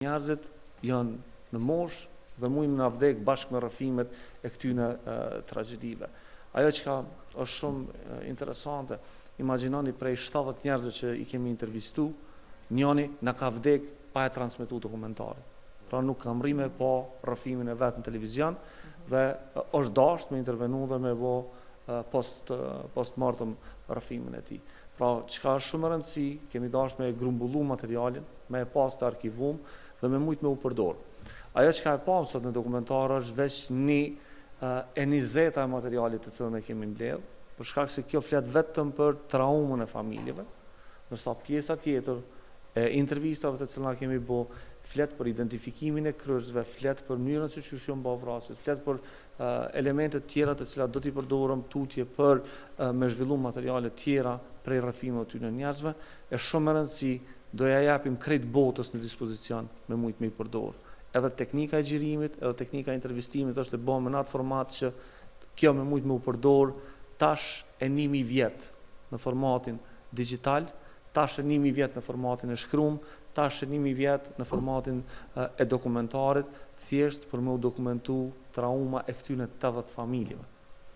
Njerëzit janë në moshë dhe mujmë në vdek bashkë me rrëfimet e këtyne tragjedive. Ajo që është shumë interesante, imagjinoni prej 70 njerëzve që i kemi intervistu, njëni në ka vdek pa e transmitu dokumentarin. Pra nuk kam rime po rrëfimin e vetë në televizion dhe është dasht me intervenu dhe me bo post-mortem rrëfimin e ti. Pra çka është shumë rëndësi, kemi dasht me grumbullu materialin, me pas të arkivum dhe me mujtë me u përdor. Ajo që ka e pamë sot në dokumentar është veç e 20 e materialit të cilën e kemi mbledh, për shkak se kjo flet vetëm për traumën e familjeve, ndërsa pjesa tjetër e intervistave të cilën kemi bo, flet për identifikimin e kryqëzve, flet për mënyrën se çu janë bërë vrasjet, flet për elementet tjera të cilat do t'i përdorëm tutje për me zhvillu materiale tjera prej rrëfimeve të tyre njerëzve, e shumë e rëndësi do ja japim krejt botës në dispozicion me mujtë me i përdor. Edhe teknika e gjirimit, edhe teknika e intervistimit është e bërë në atë format që kjo me mujtë me u përdor tash e 1000 vjet në formatin digital, tash e 1000 vjet në formatin e shkrum, tash e 1000 vjet në formatin e dokumentarit, thjesht për me u dokumentu trauma e këtyne 80 familjeve.